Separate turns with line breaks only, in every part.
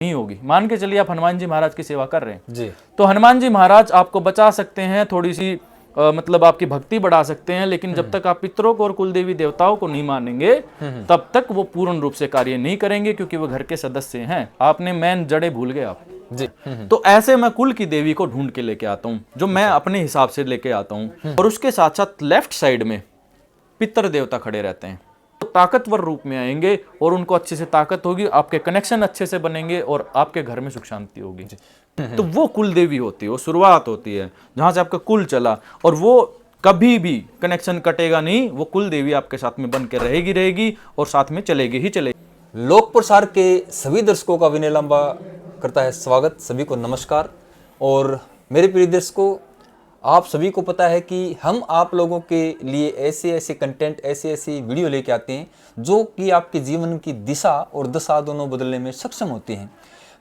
नहीं होगी। मान के चलिए आप हनुमान जी महाराज की सेवा कर रहे हैं
जी,
तो हनुमान जी महाराज आपको बचा सकते हैं, थोड़ी सी मतलब आपकी भक्ति बढ़ा सकते हैं, लेकिन जब तक आप पितरों को और कुल देवी देवताओं को नहीं मानेंगे तब तक वो पूर्ण रूप से कार्य नहीं करेंगे, क्योंकि वो घर के सदस्य हैं। आपने मेन जड़े भूल गए आप
जी।
तो ऐसे मैं कुल की देवी को ढूंढ के लेके आता हूँ, जो मैं अपने हिसाब से लेके आता हूँ। और उसके साथ साथ लेफ्ट साइड में पितर देवता खड़े रहते हैं, तो ताकतवर रूप में आएंगे और उनको अच्छे से ताकत होगी, आपके कनेक्शन अच्छे से बनेंगे और आपके घर में सुख शांति होगी। तो वो कुल देवी होती है, वो शुरुआत होती है जहां से आपका कुल चला, और वो कभी भी कनेक्शन कटेगा नहीं। वो कुल देवी आपके साथ में बन के रहेगी और साथ में चलेगी ही चलेगी।
लोक प्रसार के सभी दर्शकों का विनय लंबा करता है स्वागत। सभी को नमस्कार। और मेरे प्रिय दर्शकों, आप सभी को पता है कि हम आप लोगों के लिए ऐसे ऐसे कंटेंट, ऐसे ऐसे वीडियो लेके आते हैं जो कि आपके जीवन की दिशा और दशा दोनों बदलने में सक्षम होते हैं।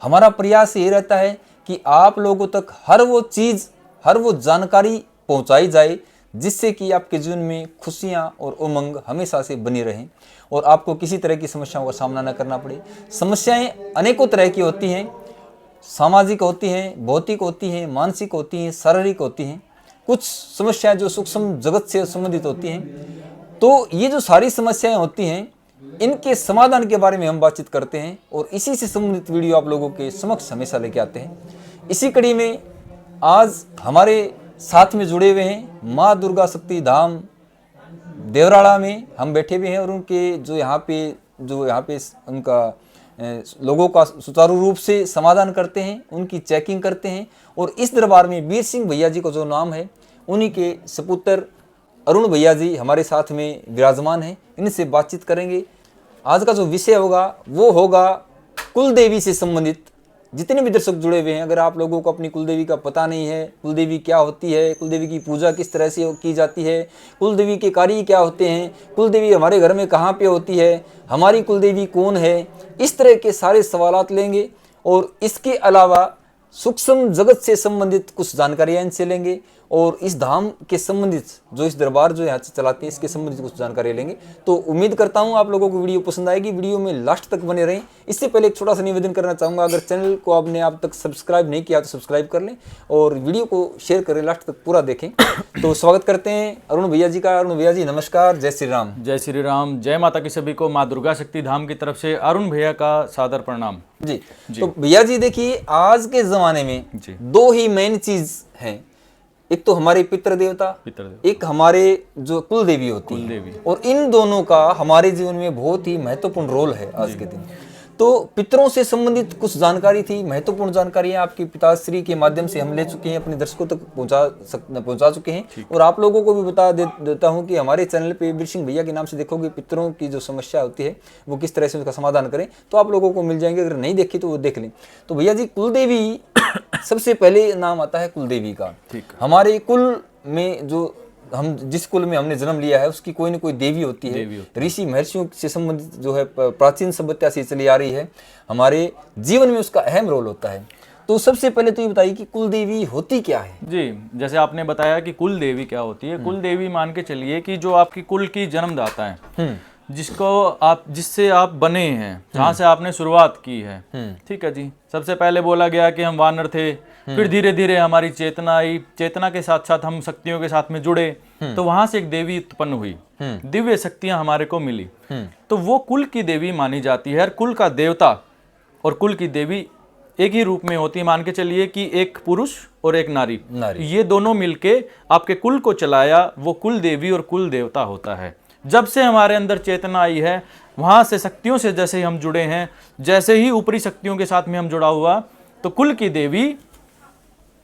हमारा प्रयास ये रहता है कि आप लोगों तक हर वो चीज़, हर वो जानकारी पहुंचाई जाए जिससे कि आपके जीवन में खुशियां और उमंग हमेशा से बनी रहें और आपको किसी तरह की समस्याओं का सामना न करना पड़े। समस्याएं अनेकों तरह की होती हैं, सामाजिक होती हैं, भौतिक होती हैं, मानसिक होती हैं, शारीरिक होती हैं। कुछ समस्याएं जो सूक्ष्म जगत से संबंधित होती हैं। तो ये जो सारी समस्याएं होती हैं, इनके समाधान के बारे में हम बातचीत करते हैं और इसी से संबंधित वीडियो आप लोगों के समक्ष हमेशा लेके आते हैं। इसी कड़ी में आज हमारे साथ में जुड़े हुए हैं माँ दुर्गा शक्ति धाम देवराड़ा में हम बैठे हुए हैं और उनके जो यहाँ पे उनका लोगों का सुचारू रूप से समाधान करते हैं, उनकी चेकिंग करते हैं। और इस दरबार में वीर सिंह भैया जी को जो नाम है, उन्हीं के सपुत्र अरुण भैया जी हमारे साथ में विराजमान हैं। इनसे बातचीत करेंगे। आज का जो विषय होगा वो होगा कुल देवी से संबंधित। जितने भी दर्शक जुड़े हुए हैं, अगर आप लोगों को अपनी कुलदेवी का पता नहीं है, कुलदेवी क्या होती है, कुलदेवी की पूजा किस तरह से की जाती है, कुलदेवी के कार्य क्या होते हैं, कुलदेवी हमारे घर में कहाँ पे होती है, हमारी कुलदेवी कौन है, इस तरह के सारे सवालात लेंगे। और इसके अलावा सूक्ष्म जगत से संबंधित कुछ जानकारियाँ इनसे लेंगे और इस धाम के संबंधित जो इस दरबार जो यहाँ से चलाते हैं इसके संबंधित कुछ जानकारी लेंगे। तो उम्मीद करता हूँ आप लोगों को वीडियो पसंद आएगी। वीडियो में लास्ट तक बने रहें। इससे पहले एक छोटा सा निवेदन करना चाहूँगा, अगर चैनल को आपने अब तक सब्सक्राइब नहीं किया तो सब्सक्राइब कर लें और वीडियो को शेयर करें, लास्ट तक पूरा देखें। तो स्वागत करते हैं अरुण भैया जी का। अरुण भैया जी नमस्कार, जय श्री राम।
जय श्री राम, जय माता की सभी को। माँ दुर्गा शक्ति धाम की तरफ से अरुण भैया का सादर प्रणाम।
जी। तो भैया जी देखिए, आज के जमाने में दो ही मेन चीज हैं, एक तो हमारे पितृ देवता, एक हमारे जो कुल देवी होती है। और इन दोनों का हमारे जीवन में बहुत ही महत्वपूर्ण रोल है आज के दिन। तो पितरों से संबंधित कुछ जानकारी थी, महत्वपूर्ण जानकारियां आपके पिताश्री के माध्यम से हम ले चुके हैं, अपने दर्शकों तक पहुंचा चुके हैं। और आप लोगों को भी बता देता हूं कि हमारे चैनल पे वीर सिंह भैया के नाम से देखोगे पितरों की जो समस्या होती है वो किस तरह से उसका समाधान करें, तो आप लोगों को मिल जाएंगे। अगर नहीं देखी तो वो देख लें। तो भैया जी, कुलदेवी सबसे पहले नाम आता है कुलदेवी का। हमारे कुल में जो हम जिस कुल में हमने जन्म लिया है उसकी कोई न कोई देवी होती है। ऋषि महर्षियों से संबंधित जो है प्राचीन सभ्यता से चली आ रही है, हमारे जीवन में उसका अहम रोल होता है। तो सबसे पहले तो ये बताइए कि कुल देवी होती क्या है।
जी, जैसे आपने बताया कि कुल देवी क्या होती है। कुल देवी मान के चलिए कि जो आपकी कुल की जन्मदाता है, जिससे आप बने हैं, जहाँ से आपने शुरुआत की है। ठीक है जी। सबसे पहले बोला गया कि हम वानर थे, फिर धीरे धीरे हमारी चेतना आई, चेतना के साथ साथ हम शक्तियों के साथ में जुड़े, तो वहां से एक देवी उत्पन्न हुई, दिव्य शक्तियां हमारे को मिली। तो वो कुल की देवी मानी जाती है। कुल का देवता और कुल की देवी एक ही रूप में होती है। मान के चलिए कि एक पुरुष और एक नारी, ये दोनों मिलके आपके कुल को चलाया, वो कुल देवी और कुल देवता होता है। जब से हमारे अंदर चेतना आई है, वहां से शक्तियों से जैसे ही हम जुड़े हैं, जैसे ही ऊपरी शक्तियों के साथ में हम जुड़ा हुआ, तो कुल की देवी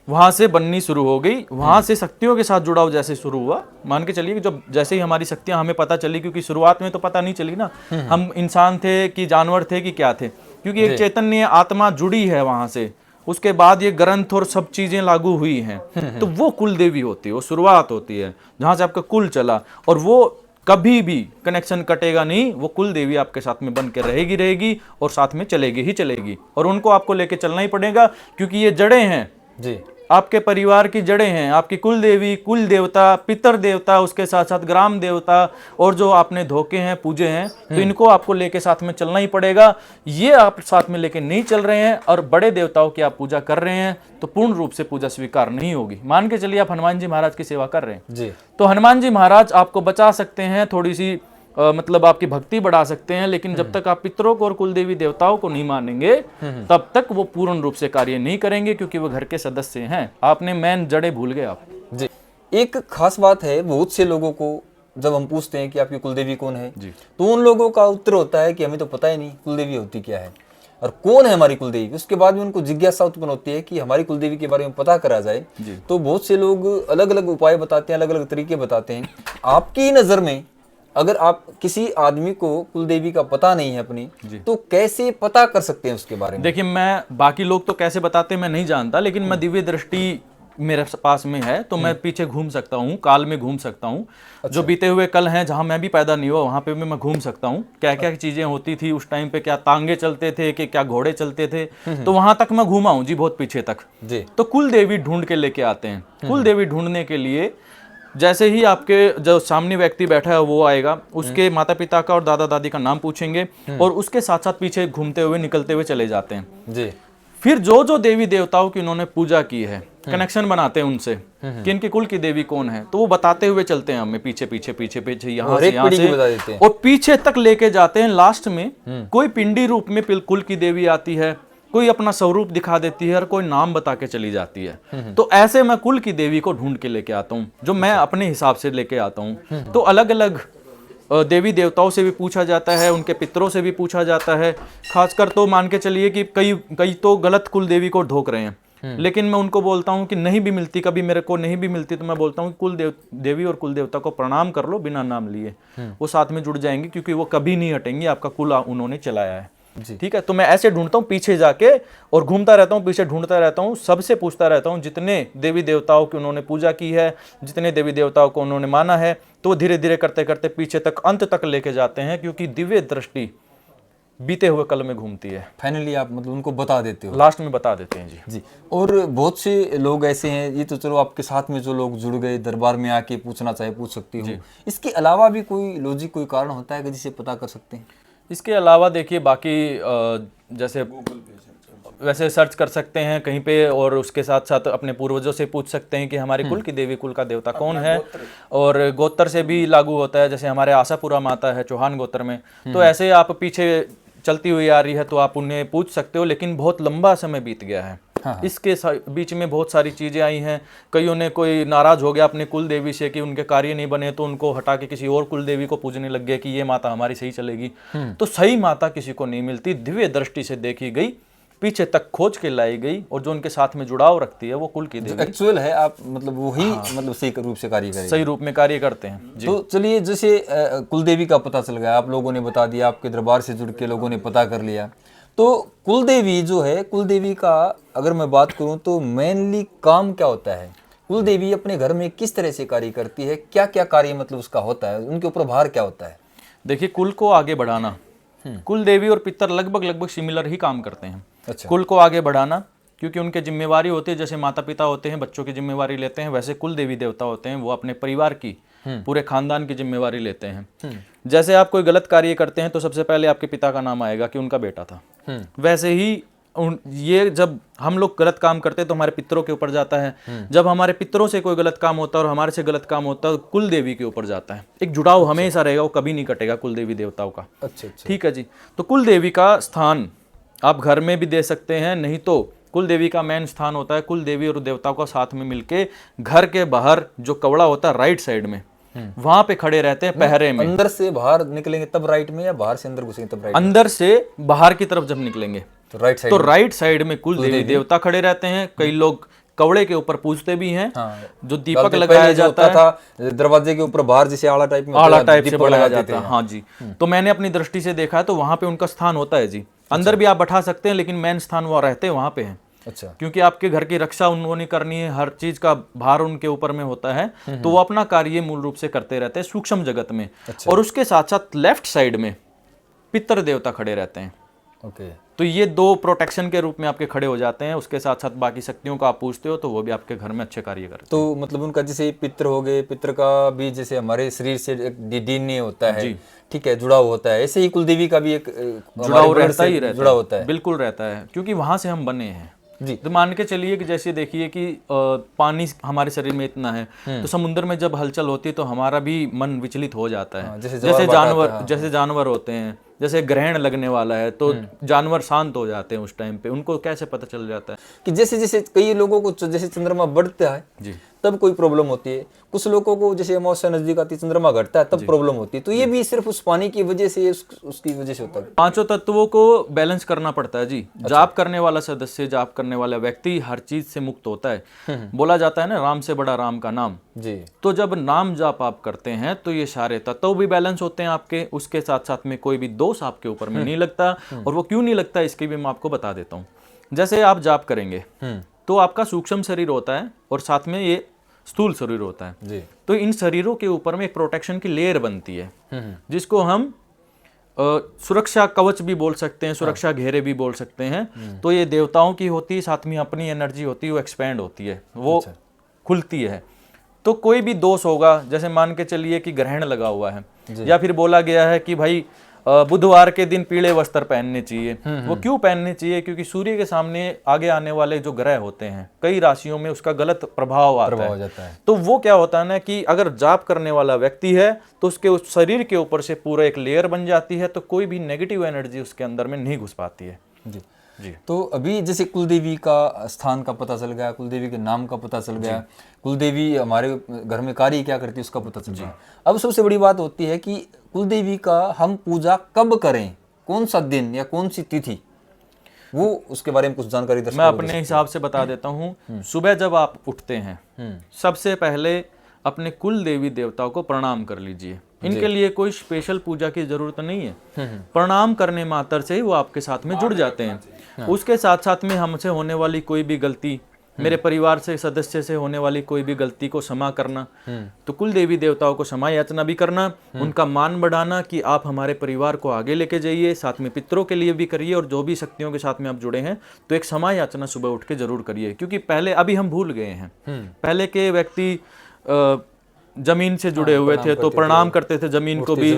वहां से बननी शुरू हो गई। वहां से शक्तियों के साथ जुड़ाव जैसे शुरू हुआ, मान के चलिए कि जब जैसे ही हमारी शक्तियां हमें पता चली, क्योंकि शुरुआत में तो पता नहीं चली ना हम इंसान थे कि जानवर थे कि क्या थे, क्योंकि एक चैतन्य आत्मा जुड़ी है वहां से। उसके बाद ये ग्रंथ और सब चीजें लागू हुई हैं। तो वो कुल देवी होती है, वो शुरुआत होती है जहां से आपका कुल चला। और वो कभी भी कनेक्शन कटेगा नहीं। वो कुल देवी आपके साथ में बन के रहेगी और साथ में चलेगी ही चलेगी। और उनको आपको लेके चलना ही पड़ेगा, क्योंकि ये जड़ें हैं
जी।
आपके परिवार की जड़ें हैं, आपकी कुल देवी, कुल देवता, पितर देवता, उसके साथ साथ ग्राम देवता और जो आपने धोखे हैं, पूजे हैं, तो इनको आपको लेके साथ में चलना ही पड़ेगा। ये आप साथ में लेके नहीं चल रहे हैं और बड़े देवताओं की आप पूजा कर रहे हैं तो पूर्ण रूप से पूजा स्वीकार नहीं होगी। मान के चलिए आप हनुमान जी महाराज की सेवा कर रहे हैं
जी,
तो हनुमान जी महाराज आपको बचा सकते हैं, थोड़ी सी मतलब आपकी भक्ति बढ़ा सकते हैं, लेकिन जब तक आप पितरों को और कुलदेवी देवताओं को नहीं मानेंगे तब तक वो पूर्ण रूप से कार्य नहीं करेंगे, क्योंकि वो घर के सदस्य हैं। आपने मेन जड़ें भूल गए आप
जी। एक खास बात है, बहुत से लोगों को जब हम पूछते हैं कि आपकी कुलदेवी कौन है
जी,
तो उन लोगों का उत्तर होता है कि हमें तो पता ही नहीं कुलदेवी होती क्या है और कौन है हमारी कुलदेवी। उसके बाद में उनको जिज्ञासा उत्पन्न होती है कि हमारी कुलदेवी के बारे में पता करा जाए। तो बहुत से लोग अलग अलग उपाय बताते हैं, अलग अलग तरीके बताते हैं। आपकी नज़र में अगर आप किसी आदमी को कुलदेवी का पता नहीं है अपनी, तो कैसे पता कर सकते हैं उसके बारे में?
देखिए, मैं बाकी लोग तो कैसे बताते हैं मैं नहीं जानता, लेकिन मैं दिव्य दृष्टि मेरे पास में है तो मैं पीछे घूम सकता हूँ, काल में घूम सकता हूँ। जो बीते हुए कल हैं, जहाँ मैं भी पैदा नहीं हुआ वहाँ पे भी मैं घूम सकता हूँ। क्या क्या चीजें होती थी उस टाइम पे, क्या तांगे चलते थे कि क्या घोड़े चलते थे, तो वहां तक मैं घूमा हूँ जी, बहुत पीछे तक
जी।
तो कुल देवी ढूंढ के लेके आते हैं। कुल देवी ढूंढने के लिए जैसे ही आपके जो सामने व्यक्ति बैठा है वो आएगा, उसके माता पिता का और दादा दादी का नाम पूछेंगे और उसके साथ साथ पीछे घूमते हुए निकलते हुए चले जाते हैं
जी।
फिर जो जो देवी देवताओं की उन्होंने पूजा की है, कनेक्शन बनाते हैं उनसे कि इनकी कुल की देवी कौन है, तो वो बताते हुए चलते हैं हमें पीछे पीछे पीछे पीछे, यहाँ से यहाँ से, और पीछे तक लेके जाते हैं। लास्ट में कोई पिंडी रूप में कुल की देवी आती है, कोई अपना स्वरूप दिखा देती है और कोई नाम बता के चली जाती है। तो ऐसे मैं कुल की देवी को ढूंढ के लेके आता हूँ, जो मैं अपने हिसाब से लेके आता हूँ। तो अलग अलग देवी देवताओं से भी पूछा जाता है, उनके पितरों से भी पूछा जाता है। खासकर तो मान के चलिए कि कई तो गलत कुल देवी को ढोक रहे हैं, लेकिन मैं उनको बोलता हूँ कि नहीं भी मिलती, कभी मेरे को नहीं भी मिलती तो मैं बोलता हूँ कुल देवी और कुल देवता को प्रणाम कर लो बिना नाम लिए, वो साथ में जुड़ जाएंगे, क्योंकि वो कभी नहीं हटेंगे, आपका कुल उन्होंने चलाया है। ठीक है, तो मैं ऐसे ढूंढता हूँ पीछे जाके और घूमता रहता हूँ, पीछे ढूंढता रहता हूँ, सबसे पूछता रहता हूँ जितने देवी देवताओं की उन्होंने पूजा की है, जितने देवी देवताओं को उन्होंने माना है, तो धीरे धीरे करते करते पीछे तक अंत तक लेके जाते हैं, क्योंकि दिव्य दृष्टि बीते हुए कल में घूमती है।
फाइनली आप मतलब उनको बता देते हो,
लास्ट में बता देते हैं जी।
जी। और बहुत से लोग ऐसे हैं, ये तो चलो आपके साथ में जो लोग जुड़ गए, दरबार में आके पूछना चाहे पूछ सकती हो, इसके अलावा भी कोई लॉजिक, कोई कारण होता है कि जिसे पता कर सकते हैं?
इसके अलावा देखिए बाकी जैसे वैसे सर्च कर सकते हैं कहीं पे, और उसके साथ साथ अपने पूर्वजों से पूछ सकते हैं कि हमारे कुल की देवी, कुल का देवता कौन है, और गोत्र से भी लागू होता है। जैसे हमारे आशापुरा माता है चौहान गोत्र में, तो ऐसे आप पीछे चलती हुई आ रही है तो आप उन्हें पूछ सकते हो, लेकिन बहुत लंबा समय बीत गया है। इसके बीच में बहुत सारी चीजें आई हैं। कईयों ने, कोई नाराज हो गया अपने कुल देवी से कि उनके कार्य नहीं बने, तो उनको हटा के किसी और कुल देवी को पूजने लग गए कि ये माता हमारी सही चलेगी। तो सही माता किसी को नहीं मिलती, दिव्य दृष्टि से देखी गई, पीछे तक खोज के लाई गई, और जो उनके साथ में जुड़ाव रखती है वो कुल की देवी
एक्चुअल है, आप मतलब वही मतलब सही रूप से कार्य करें,
सही रूप में कार्य करते हैं जी।
तो चलिए, जैसे कुलदेवी का पता चल गया, आप लोगों ने बता दिया, आपके दरबार से जुड़ के लोगों ने पता कर लिया, तो कुलदेवी जो है, कुलदेवी का अगर मैं बात करूं तो मेनली काम क्या होता है? कुलदेवी अपने घर में किस तरह से कार्य करती है, क्या क्या कार्य मतलब उसका होता है, उनके ऊपर भार क्या होता है?
देखिए, कुल को आगे बढ़ाना, कुल देवी और पितर लगभग सिमिलर ही काम करते हैं।
अच्छा।
कुल को आगे बढ़ाना, क्योंकि उनके जिम्मेवारी होती है, जैसे माता पिता होते हैं बच्चों की जिम्मेवारी लेते हैं, वैसे कुल देवी देवता होते हैं वो अपने परिवार की, पूरे खानदान की जिम्मेवारी लेते हैं। जैसे आप कोई गलत कार्य करते हैं तो सबसे पहले आपके पिता का नाम आएगा कि उनका बेटा था। वैसे ही ये जब हम लोग गलत काम करते हैं तो हमारे पितरों के ऊपर जाता है, जब हमारे पितरों से कोई गलत काम होता है और हमारे से गलत काम होता है तो कुल देवी के ऊपर जाता है। एक जुड़ाव हमेशा रहेगा, वो कभी नहीं कटेगा कुल देवी देवताओं का।
अच्छा।
ठीक है जी। तो कुल देवी का स्थान आप घर में भी दे सकते हैं, नहीं तो कुल देवी का मेन स्थान होता है कुल देवी और देवताओं का साथ में मिलके घर के बाहर जो कवड़ा होता है राइट साइड में, वहां पे खड़े रहते हैं पहरे में।
अंदर से बाहर निकलेंगे तब राइट में, या बाहर से अंदर घुसेंगे तब राइट?
अंदर से बाहर की तरफ जब निकलेंगे
तो राइट साइड,
तो राइट साइड में कुल देवी देवता खड़े रहते हैं। कई लोग कवड़े के ऊपर पूजते भी हैं, जो दीपक लगाया जाता
था दरवाजे के ऊपर बाहर, जैसे आला टाइप में,
आला टाइप से बनाया जाता है। हाँ जी। तो मैंने अपनी दृष्टि से देखा है तो वहां पे उनका स्थान होता है जी। अंदर भी आप बैठा सकते हैं, लेकिन मेन स्थान वो रहते हैं वहां पे है।
अच्छा।
क्योंकि आपके घर की रक्षा उन्होंने करनी है, हर चीज का भार उनके ऊपर में होता है, तो वो अपना कार्य मूल रूप से करते रहते हैं सूक्ष्म जगत में। और उसके साथ साथ लेफ्ट साइड में पितर देवता खड़े रहते हैं।
ओके।
तो ये 2 प्रोटेक्शन के रूप में आपके खड़े हो जाते हैं। उसके साथ साथ बाकी शक्तियों का आप पूछते हो तो वो भी आपके घर में अच्छे कार्य करते हैं।
तो मतलब उनका जैसे पितृ हो गए, पितृ का भी जैसे हमारे शरीर से एक डीएनए होता है, ठीक है, जुड़ाव होता है, ऐसे ही कुलदेवी का भी एक
जुड़ाव रहता ही रहता
जुड़ा होता है।
बिल्कुल रहता है, क्योंकि वहां से हम बने हैं
जी।
तो मान के चलिए कि जैसे देखिए कि पानी हमारे शरीर में इतना है तो समुद्र में जब हलचल होती है तो हमारा भी मन विचलित हो जाता है। जैसे जानवर होते हैं, जैसे ग्रहण लगने वाला है तो जानवर शांत हो जाते हैं उस टाइम पे, उनको कैसे पता चल जाता है
कि जैसे जैसे कई लोगों को जैसे चंद्रमा बढ़ता है
जी
तब कोई प्रॉब्लम होती है, कुछ लोगों को जैसे अमावस्या नजदीक आती है, चंद्रमा घटता है तब प्रॉब्लम होती है। तो ये भी सिर्फ उस पानी की वजह से, उसकी वजह से होता है।
5 तत्वों को बैलेंस करना पड़ता है जी। जाप करने वाला सदस्य, जाप करने वाला व्यक्ति हर चीज से मुक्त होता है। बोला जाता है ना, राम से बड़ा राम का नाम
जी।
तो जब नाम जाप आप करते हैं तो ये सारे तत्व भी बैलेंस होते हैं आपके। उसके साथ साथ में कोई भी दोष आपके ऊपर में नहीं लगता। और वो क्यों नहीं लगता इसकी भी मैं आपको बता देता हूँ। जैसे आप जाप करेंगे तो आपका सूक्ष्म शरीर होता है और साथ में ये स्थूल शरीर होता है
जी।
तो इन शरीरों के ऊपर में एक प्रोटेक्शन की लेयर बनती है जिसको हम सुरक्षा कवच भी बोल सकते हैं, सुरक्षा घेरे भी बोल सकते हैं। तो ये देवताओं की होती है, साथ में अपनी एनर्जी होती है, वो एक्सपेंड होती है, वो खुलती है। तो कोई भी दोष होगा, जैसे मान के चलिए कि ग्रहण लगा हुआ है या फिर बोला गया है कि भाई बुधवार के दिन पीले वस्त्र पहनने चाहिए। वो क्यों पहनने चाहिए? क्योंकि सूर्य के सामने आगे आने वाले जो ग्रह होते हैं कई राशियों में उसका गलत प्रभाव आता है। तो वो क्या होता है ना कि अगर जाप करने वाला व्यक्ति है तो उसके उस शरीर के ऊपर से पूरा एक लेयर बन जाती है, तो कोई भी नेगेटिव एनर्जी उसके अंदर में नहीं घुस पाती है
जी।
जी।
तो अभी जैसे कुलदेवी का स्थान का पता चल गया, कुलदेवी के नाम का पता चल गया, कुलदेवी हमारे घर में कार्य क्या करती है उसका पता चल गया। अब सबसे बड़ी बात होती है कि कुलदेवी का हम पूजा कब करें, कौन सा दिन या कौन सी तिथि, वो उसके बारे में कुछ जानकारी
मैं अपने हिसाब से बता देता हूँ। सुबह जब आप उठते हैं सबसे पहले अपने कुल देवी देवताओं को प्रणाम कर लीजिए। इनके लिए कोई स्पेशल पूजा की जरूरत नहीं है, प्रणाम करने मात्र से ही वो आपके साथ में जुड़ जाते हैं। उसके साथ साथ में हमसे होने वाली कोई भी गलती, मेरे परिवार से सदस्य से होने वाली कोई भी गलती को क्षमा करना, तो कुल देवी देवताओं को क्षमा याचना भी करना, उनका मान बढ़ाना कि आप हमारे परिवार को आगे लेके जाइए। साथ में पितरों के लिए भी करिए और जो भी शक्तियों के साथ में आप जुड़े हैं तो एक क्षमा याचना सुबह उठ के जरूर करिए। क्योंकि पहले अभी हम भूल गए हैं, पहले के व्यक्ति जमीन से जुड़े हुए थे तो प्रणाम करते थे जमीन को भी,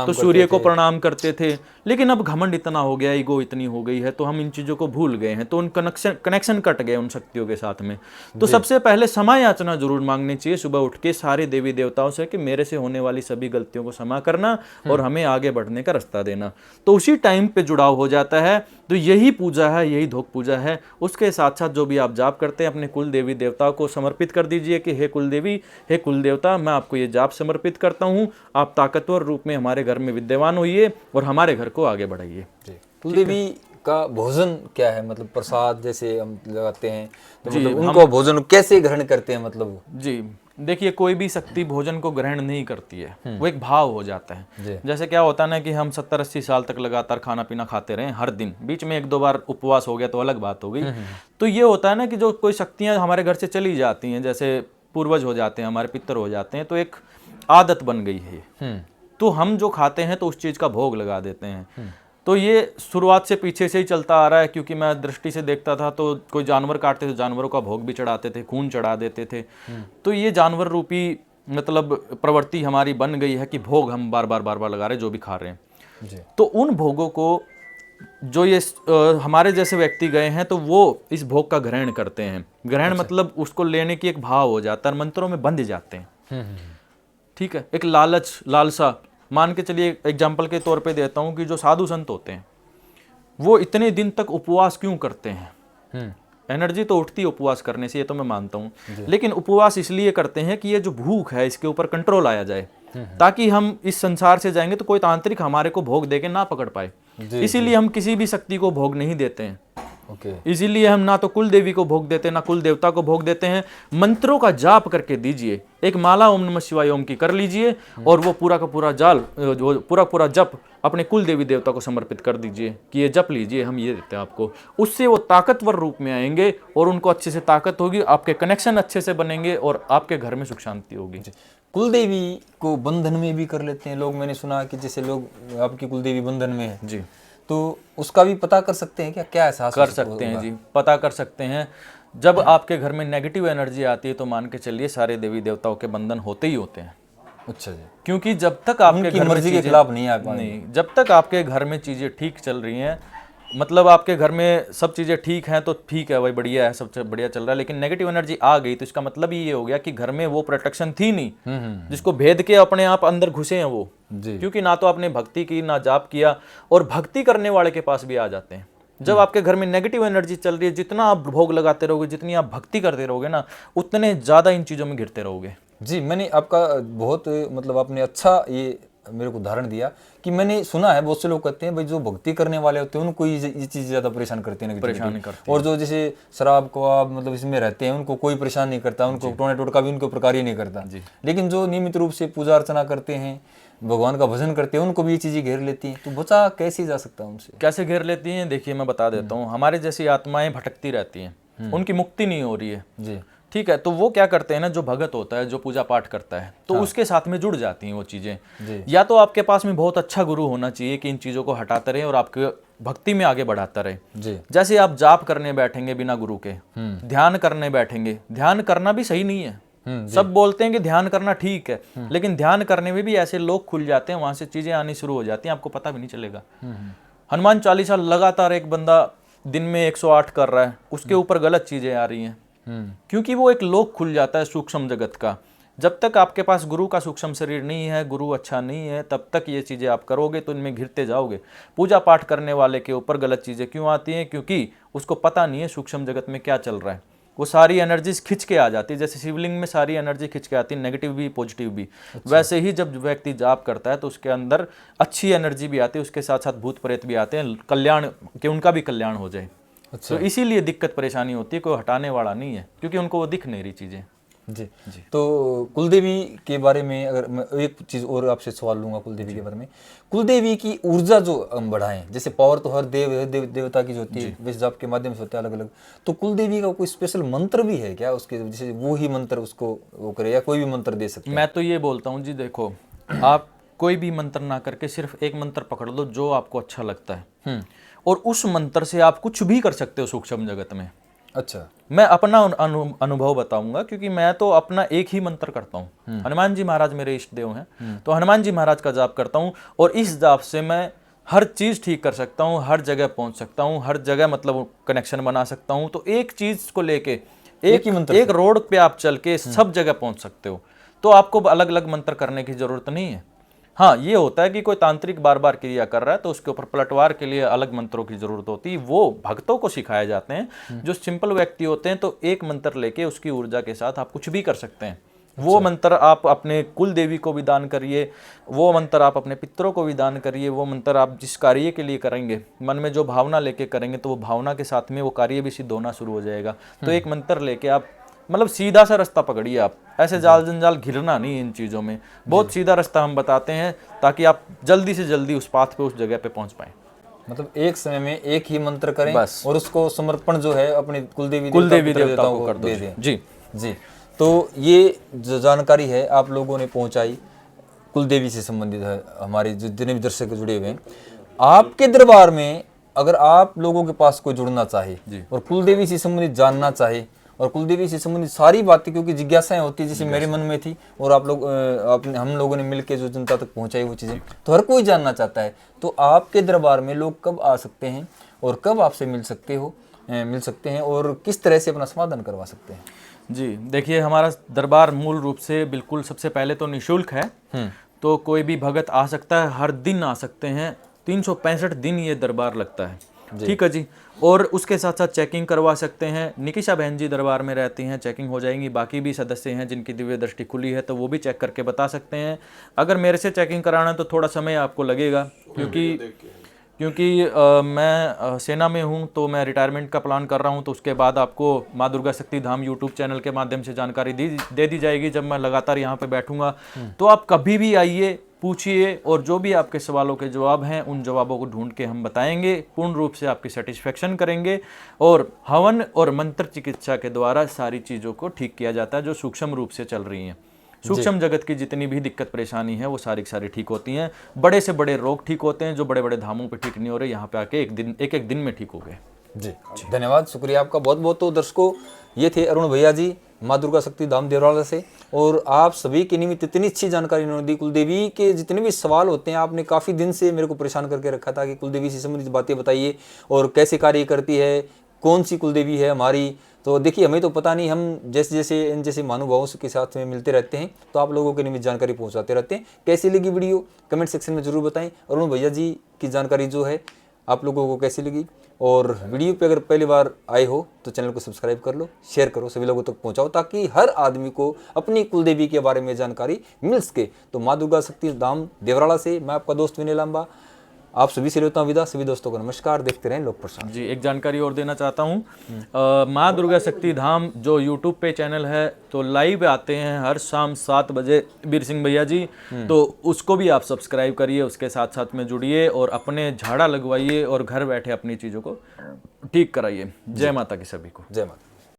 तो सूर्य को प्रणाम करते थे। लेकिन अब घमंड इतना हो गया, ईगो इतनी हो गई है तो हम इन चीजों को भूल गए हैं, तो उन कनेक्शन कट गए उन शक्तियों के साथ में। तो सबसे पहले क्षमा याचना जरूर मांगनी चाहिए सुबह उठ के सारे देवी देवताओं से कि मेरे से होने वाली सभी गलतियों को क्षमा करना और हमें आगे बढ़ने का रास्ता देना। तो उसी टाइम पे जुड़ाव हो जाता है। तो यही पूजा है, यही धोक पूजा है। उसके साथ साथ जो भी आप जाप करते हैं अपने कुल देवी देवताओं को समर्पित कर दीजिए कि हे कुल देवी, हे कुल देवता, मैं आपको ये जाप समर्पित करता हूँ। आप ताकतवर रूप में हमारे घर में विद्यमान होइए और हमारे घर को आगे बढ़ाइए।
कुल देवी का भोजन क्या है, मतलब प्रसाद जैसे हम लगाते हैं तो मतलब उनको भोजन कैसे ग्रहण करते हैं? मतलब
जी देखिए, कोई भी शक्ति भोजन को ग्रहण नहीं करती है, वो एक भाव हो जाता है। जैसे क्या होता है ना कि हम 70-80 साल तक लगातार खाना पीना खाते रहे हर दिन, बीच में 1-2 बार उपवास हो गया तो अलग बात हो गई। तो ये होता है ना कि जो कोई शक्तियां हमारे घर से चली जाती हैं, जैसे पूर्वज हो जाते हैं, हमारे पितर हो जाते हैं, तो एक आदत बन गई है। तो हम जो खाते हैं तो उस चीज का भोग लगा देते हैं। तो ये शुरुआत से पीछे से ही चलता आ रहा है। क्योंकि मैं दृष्टि से देखता था तो कोई जानवर काटते थे, जानवरों का भोग भी चढ़ाते थे, खून चढ़ा देते थे। तो ये जानवर रूपी मतलब प्रवृत्ति हमारी बन गई है कि भोग हम बार बार लगा रहे हैं जो भी खा रहे हैं। तो उन भोगों को जो ये हमारे जैसे व्यक्ति गए हैं तो वो इस भोग का ग्रहण करते हैं। ग्रहण मतलब उसको लेने की एक भाव हो जाता है, मंत्रों में बंध जाते हैं। ठीक है, एक लालसा मान के चलिए, एग्जाम्पल के तौर पे देता हूँ कि जो साधु संत होते हैं वो इतने दिन तक उपवास क्यों करते हैं? एनर्जी तो उठती है उपवास करने से, ये तो मैं मानता हूँ, लेकिन उपवास इसलिए करते हैं कि ये जो भूख है इसके ऊपर कंट्रोल आया जाए, ताकि हम इस संसार से जाएंगे तो कोई तांत्रिक हमारे को भोग देके ना पकड़ पाए। इसीलिए हम किसी भी शक्ति को भोग नहीं देते हैं। इसीलिए हम ना तो कुल देवी को भोग देते हैं ना कुल देवता को भोग देते हैं। मंत्रों का जाप करके दीजिए, एक माला ओम नमः शिवाय ओम की कर लीजिए और वो पूरा का पूरा जाल, पूरा जप अपने कुल देवी देवता को समर्पित कर दीजिए कि ये जप लीजिए, हम ये देते हैं आपको। उससे वो ताकतवर रूप में आएंगे और उनको अच्छे से ताकत होगी, आपके कनेक्शन अच्छे से बनेंगे और आपके घर में सुख शांति होगी।
कुल देवी को बंधन में भी कर लेते हैं लोग, मैंने सुना कि जैसे लोग आपकी कुल देवी बंधन में है
जी,
तो उसका भी पता कर सकते हैं क्या, क्या एहसास
कर सकते हैं जी, पता कर सकते हैं। जब आपके घर में नेगेटिव एनर्जी आती है तो मान के चलिए सारे देवी देवताओं के बंधन होते ही होते हैं।
अच्छा जी,
क्योंकि जब तक आपके घर में
मर्जी के
चीजें
खिलाफ नहीं आ पाएंगे।
नहीं, जब तक आपके घर में चीजें ठीक चल रही हैं, मतलब आपके घर में सब चीजें ठीक हैं तो ठीक है भाई, बढ़िया है, सब बढ़िया चल रहा है। लेकिन नेगेटिव एनर्जी आ गई तो इसका मतलब ही ये हो गया कि घर में वो प्रोटेक्शन थी नहीं, जिसको भेद के अपने आप अंदर घुसे हैं वो
जी।
क्योंकि ना तो आपने भक्ति की, ना जाप किया, और भक्ति करने वाले के पास भी आ जाते हैं। जब आपके घर में नेगेटिव एनर्जी चल रही है, जितना आप भोग लगाते रहोगे, जितनी आप भक्ति करते रहोगे ना, उतने ज्यादा इन चीजों में घिरते रहोगे।
जी, मैंने आपका बहुत मतलब आपने अच्छा ये मेरे को उदाहरण दिया कि मैंने सुना है बहुत से लोग कहते हैं भाई जो भक्ति करने वाले होते हैं उनको ये चीज़ ज़्यादा परेशान करती है,
परेशान करती
और जो जैसे शराब को आप मतलब इसमें रहते हैं उनको कोई परेशान नहीं करता, उनको टोने टोटका भी उनको प्रकार ही नहीं करता। लेकिन जो नियमित रूप से पूजा अर्चना करते हैं, भगवान का भजन करते हैं, उनको भी ये चीज़ें घेर लेती हैं। तो बचा कैसे जा सकता है उनसे?
कैसे घेर लेती हैं, देखिए मैं बता देता हूँ। हमारे जैसी आत्माएं भटकती रहती हैं, उनकी मुक्ति नहीं हो रही है
जी,
ठीक है। तो वो क्या करते हैं ना, जो भगत होता है, जो पूजा पाठ करता है, तो उसके साथ में जुड़ जाती हैं वो चीज़ें। या तो आपके पास में बहुत अच्छा गुरु होना चाहिए कि इन चीज़ों को हटाते रहे और आपके भक्ति में आगे बढ़ाता रहे।
जी,
जैसे आप जाप करने बैठेंगे बिना गुरु के, ध्यान करने बैठेंगे, ध्यान करना भी सही नहीं है। सब बोलते हैं कि ध्यान करना ठीक है, लेकिन ध्यान करने में भी ऐसे लोग खुल जाते हैं, वहां से चीजें आनी शुरू हो जाती हैं, आपको पता भी नहीं चलेगा। हनुमान चालीसा लगातार एक बंदा दिन में 108 कर रहा है, उसके ऊपर गलत चीजें आ रही हैं, क्योंकि वो एक लोक खुल जाता है सूक्ष्म जगत का। जब तक आपके पास गुरु का सूक्ष्म शरीर नहीं है, गुरु अच्छा नहीं है, तब तक ये चीज़ें आप करोगे तो इनमें घिरते जाओगे। पूजा पाठ करने वाले के ऊपर गलत चीज़ें क्यों आती हैं? क्योंकि उसको पता नहीं है सूक्ष्म जगत में क्या चल रहा है। वो सारी एनर्जीज खिंच के आ जाती है, जैसे शिवलिंग में सारी एनर्जी खिंच के आती है, नेगेटिव भी पॉजिटिव भी। वैसे ही जब व्यक्ति जाप करता है तो उसके अंदर अच्छी एनर्जी भी आती है, उसके साथ साथ भूत प्रेत भी आते हैं, कल्याण कि उनका भी कल्याण हो जाए। तो इसीलिए दिक्कत परेशानी होती है, कोई हटाने वाला नहीं है, क्योंकि उनको वो दिख नहीं रही चीज़ें।
जी, तो कुलदेवी के बारे में अगर मैं एक चीज़ और आपसे सवाल लूंगा कुलदेवी के बारे में। कुलदेवी की ऊर्जा जो हम बढ़ाएं, जैसे पावर तो हर देवता की जो होती है, विश्व जाप के माध्यम से होता है अलग अलग, तो कुलदेवी का कोई स्पेशल मंत्र भी है क्या उसके, जैसे वो ही मंत्र उसको वो करे या कोई भी मंत्र दे सकते हैं?
मैं तो ये बोलता हूँ जी, देखो आप कोई भी मंत्र ना करके सिर्फ एक मंत्र पकड़ लो जो आपको अच्छा लगता है, और उस मंत्र से आप कुछ भी कर सकते हो सूक्ष्म जगत में।
अच्छा,
मैं अपना अनुभव बताऊंगा, क्योंकि मैं तो अपना एक ही मंत्र करता हूँ। हनुमान जी महाराज मेरे इष्ट देव हैं, तो हनुमान जी महाराज का जाप करता हूँ, और इस जाप से मैं हर चीज़ ठीक कर सकता हूँ, हर जगह पहुँच सकता हूँ, हर जगह मतलब कनेक्शन बना सकता हूँ। तो एक चीज़ को लेके एक रोड पे आप चल के सब जगह पहुँच सकते हो, तो आपको अलग अलग मंत्र करने की जरूरत नहीं है। हाँ, ये होता है कि कोई तांत्रिक बार बार क्रिया कर रहा है तो उसके ऊपर पलटवार के लिए अलग मंत्रों की जरूरत होती है, वो भक्तों को सिखाए जाते हैं। जो सिंपल व्यक्ति होते हैं तो एक मंत्र लेके उसकी ऊर्जा के साथ आप कुछ भी कर सकते हैं। वो मंत्र आप अपने कुल देवी को भी दान करिए, वो मंत्र आप अपने पितरों को भी दान करिए, वो मंत्र आप जिस कार्य के लिए करेंगे, मन में जो भावना लेके करेंगे, तो वो भावना के साथ में वो कार्य भी सिद्ध होना शुरू हो जाएगा। तो एक मंत्र लेके आप मतलब सीधा सा रास्ता पकड़िए, आप ऐसे जाल जंजाल घिरना नहीं इन चीज़ों में, बहुत सीधा रास्ता हम बताते हैं ताकि आप जल्दी से जल्दी उस पाथ पे, उस जगह पे पहुंच पाएं।
मतलब एक समय में एक ही मंत्र करें
बस,
और उसको समर्पण जो है अपने कुलदेवी
देवताओं को कर दो। जी
जी, तो ये जो जानकारी है आप लोगों ने पहुंचाई, कुलदेवी से संबंधित है, हमारे जितने भी दर्शक जुड़े हुए हैं, आपके दरबार में अगर आप लोगों के पास कोई जुड़ना चाहे और कुलदेवी से संबंधित जानना चाहे और कुलदेवी से संबंधित सारी बातें, क्योंकि जिज्ञासाएं होती है जैसे मेरे मन में थी और आप लोग हम लोगों ने मिलकर जो जनता तक पहुंचाई वो चीज़ें, तो हर कोई जानना चाहता है। तो आपके दरबार में लोग कब आ सकते हैं और कब आपसे मिल सकते हैं और किस तरह से अपना समाधान करवा सकते हैं?
जी, देखिए हमारा दरबार मूल रूप से बिल्कुल सबसे पहले तो निःशुल्क है, तो कोई भी भगत आ सकता है, हर दिन आ सकते हैं, 365 दिन ये दरबार लगता है। ठीक है जी, और उसके साथ साथ चेकिंग करवा सकते हैं। निकिशा बहन जी दरबार में रहती हैं, चेकिंग हो जाएंगी। बाकी भी सदस्य हैं जिनकी दिव्य दृष्टि खुली है तो वो भी चेक करके बता सकते हैं। अगर मेरे से चेकिंग कराना है तो थोड़ा समय आपको लगेगा, क्योंकि मैं सेना में हूं, तो मैं रिटायरमेंट का प्लान कर रहा हूं, तो उसके बाद आपको माँ दुर्गा शक्ति धाम यूट्यूब चैनल के माध्यम से जानकारी दे दी जाएगी। जब मैं लगातार यहाँ पे बैठूंगा तो आप कभी भी आइए, पूछिए, और जो भी आपके सवालों के जवाब हैं उन जवाबों को ढूंढ के हम बताएंगे, पूर्ण रूप से आपकी सेटिस्फेक्शन करेंगे। और हवन और मंत्र चिकित्सा के द्वारा सारी चीज़ों को ठीक किया जाता है जो सूक्ष्म रूप से चल रही हैं। सूक्ष्म जगत की जितनी भी दिक्कत परेशानी है वो सारी की सारी ठीक होती हैं। बड़े से बड़े रोग ठीक होते हैं जो बड़े बड़े धामों पे ठीक नहीं हो रहे, यहाँ पे आके एक दिन में ठीक हो गए।
जी धन्यवाद, शुक्रिया आपका बहुत बहुत। तो दर्शकों, ये थे अरुण भैया जी माँ दुर्गा शक्ति धाम देवराला से, और आप सभी के निमित्त इतनी अच्छी जानकारी इन्होंने दी। कुलदेवी के जितने भी सवाल होते हैं, आपने काफ़ी दिन से मेरे को परेशान करके रखा था कि कुलदेवी से संबंधित बातें बताइए और कैसे कार्य करती है, कौन सी कुलदेवी है हमारी। तो देखिए, हमें तो पता नहीं, हम जैसे जैसे इन जैसे महानुभावों के साथ में मिलते रहते हैं तो आप लोगों के निमित्त जानकारी पहुंचाते रहते हैं। कैसी लगी वीडियो कमेंट सेक्शन में जरूर बताएं। अरुण भैया जी की जानकारी जो है आप लोगों को कैसी लगी, और वीडियो पे अगर पहली बार आए हो तो चैनल को सब्सक्राइब कर लो, शेयर करो, सभी लोगों तक पहुंचाओ ताकि हर आदमी को अपनी कुलदेवी के बारे में जानकारी मिल सके। तो माँ दुर्गा शक्ति धाम देवराला से मैं आपका दोस्त विनय लांबा आप सभी से लेता हूँ विदा। सभी दोस्तों को नमस्कार, देखते रहें लोक प्रसाद।
जी, एक जानकारी और देना चाहता हूँ। माँ दुर्गा शक्ति धाम जो यूट्यूब पे चैनल है तो लाइव आते हैं हर शाम 7 बजे बीर सिंह भैया जी, तो उसको भी आप सब्सक्राइब करिए, उसके साथ साथ में जुड़िए और अपने झाड़ा लगवाइए और घर बैठे अपनी चीज़ों को ठीक कराइए। जय माता की सभी को।
जय माता।